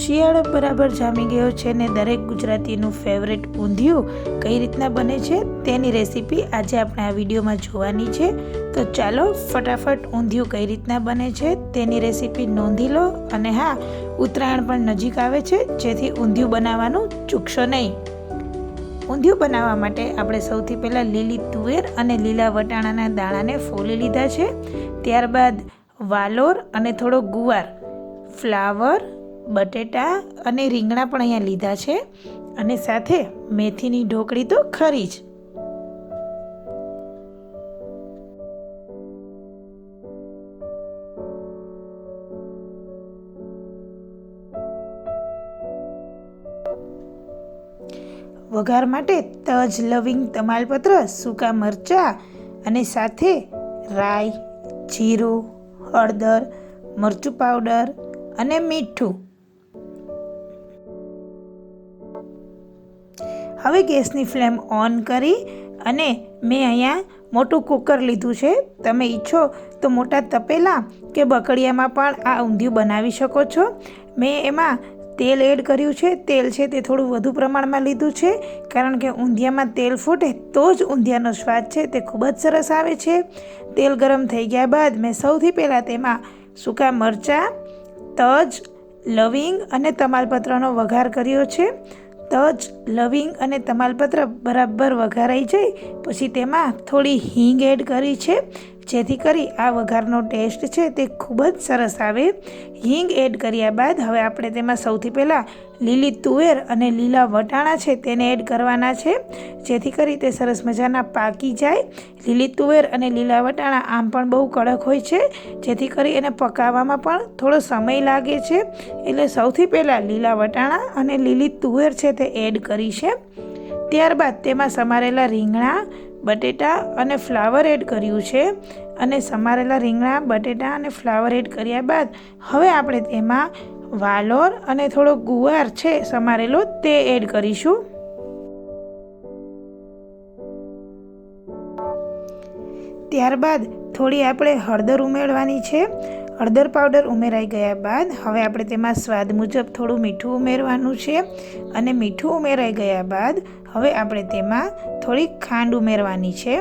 શિયાળો બરાબર જામી ગયો છે ને દરેક ગુજરાતીનું ફેવરેટ ઊંધિયું કઈ રીતના બને છે તેની રેસીપી આજે આપણે આ વિડીયોમાં જોવાની છે। તો ચાલો ફટાફટ ઊંધિયું કઈ રીતના બને છે તેની રેસીપી નોંધી લો। અને હા, ઉત્તરાયણ પણ નજીક આવે છે, જેથી ઊંધિયું બનાવવાનું ચૂકશો નહીં। ઊંધિયું બનાવવા માટે આપણે સૌથી પહેલાં લીલી તુવેર અને લીલા વટાણાના દાણાને ફોલી લીધા છે। ત્યારબાદ વાલોર અને થોડો ગુવાર, ફ્લાવર, બટેટા અને રીંગણા પણ અહીંયા લીધા છે, અને સાથે મેથીની ઢોકળી તો ખરી જ। વઘાર માટે તજ, લવિંગ, તમાલપત્ર, સૂકા મરચાં અને સાથે રાઈ, જીરું, હળદર, મરચું પાવડર અને મીઠું। હવે ગેસની ફ્લેમ ઓન કરી અને મેં અહીંયા મોટું કુકર લીધું છે। તમે ઈચ્છો તો મોટા તપેલા કે બકડિયામાં પણ આ ઊંધિયું બનાવી શકો છો। મેં એમાં તેલ એડ કર્યું છે। તેલ છે તે થોડું વધુ પ્રમાણમાં લીધું છે, કારણ કે ઊંધિયામાં તેલ ફૂટે તો જ ઊંધિયાનો સ્વાદ છે તે ખૂબ જ સરસ આવે છે। તેલ ગરમ થઈ ગયા બાદ મેં સૌથી પહેલાં તેમાં સૂકા મરચાં, તજ, લવિંગ અને તમાલપત્રનો વઘાર કર્યો છે। તજ, લવિંગ અને તમાલપત્ર બરાબર વઘારાઈ જાય પછી તેમાં થોડી હિંગ એડ કરી છે, જેથી કરી આ વઘારનો ટેસ્ટ છે તે ખૂબ જ સરસ આવે। હિંગ એડ કર્યા બાદ હવે આપણે તેમાં સૌથી પહેલાં લીલી તુવેર અને લીલા વટાણા છે તેને એડ કરવાના છે, જેથી કરી તે સરસ મજાના પાકી જાય। લીલી તુવેર અને લીલા વટાણા આમ પણ બહુ કડક હોય છે, જેથી કરી એને પકાવવામાં પણ થોડો સમય લાગે છે, એટલે સૌથી પહેલાં લીલા વટાણા અને લીલી તુવેર છે તે એડ કરી છે। ત્યારબાદ તેમાં સમારેલા રીંગણા, બટેટા અને ફ્લાવર એડ કર્યું છે, અને સમારેલા રીંગણા, બટેટા અને ફ્લાવર એડ કર્યા બાદ હવે આપણે તેમાં વાલોર અને થોડો ગુવાર છે સમારેલો તે એડ કરીશું। ત્યારબાદ થોડી આપણે હળદર ઉમેરવાની છે। હળદર પાવડર ઉમેરાઈ ગયા બાદ હવે આપણે તેમાં સ્વાદ મુજબ થોડું મીઠું ઉમેરવાનું છે, અને મીઠું ઉમેરાઈ ગયા બાદ હવે આપણે તેમાં થોડી ખાંડ ઉમેરવાની છે।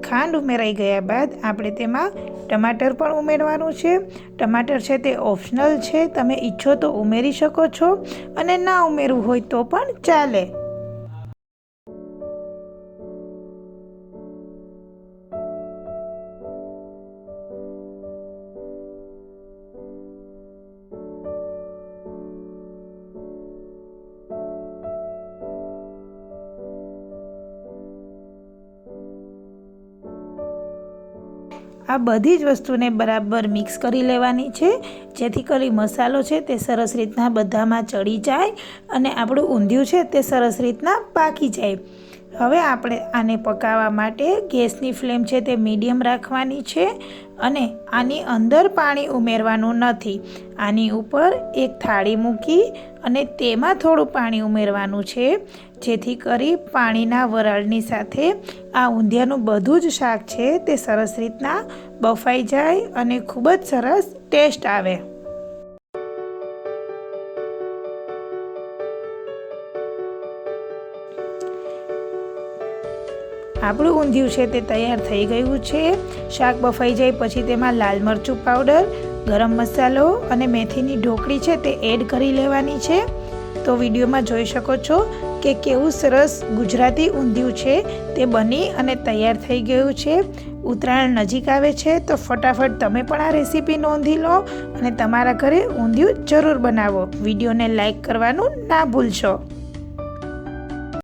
ખાંડ ઉમેરાઈ ગયા બાદ આપણે તેમાં ટમાટર પણ ઉમેરવાનું છે। ટમાટર છે તે ઓપ્શનલ છે, તમે ઈચ્છો તો ઉમેરી શકો છો, અને ના ઉમેરવું હોય તો પણ ચાલે। આ બધી જ વસ્તુને બરાબર મિક્સ કરી લેવાની છે, જેથી કરી મસાલો છે તે સરસ રીતના બધામાં ચડી જાય અને આપણું ઊંધિયું છે તે સરસ રીતના પાકી જાય। હવે આપણે આને પકાવવા માટે ગેસની ફ્લેમ છે તે મીડિયમ રાખવાની છે, અને આની અંદર પાણી ઉમેરવાનું નથી। આની ઉપર એક થાળી મૂકી અને તેમાં થોડું પાણી ઉમેરવાનું છે, જેથી કરી પાણીના વરાળની સાથે આ ઊંધિયાનું બધું જ શાક છે તે સરસ રીતના બફાઈ જાય અને ખૂબ જ સરસ ટેસ્ટ આવે। આપણું ઊંધિયું છે તે તૈયાર થઈ ગયું છે। શાક બફાઈ જાય પછી તેમાં લાલ મરચું પાવડર, ગરમ મસાલો અને મેથીની ઢોકળી છે તે એડ કરી લેવાની છે। તો વિડીયોમાં જોઈ શકો છો કે કેવું સરસ ગુજરાતી ઊંધિયું છે તે બની અને તૈયાર થઈ ગયું છે। ઉત્તરાયણ નજીક આવે છે તો ફટાફટ તમે પણ આ રેસીપી નોંધી લો અને તમારા ઘરે ઊંધિયું જરૂર બનાવો। વિડીયોને લાઈક કરવાનું ના ભૂલશો।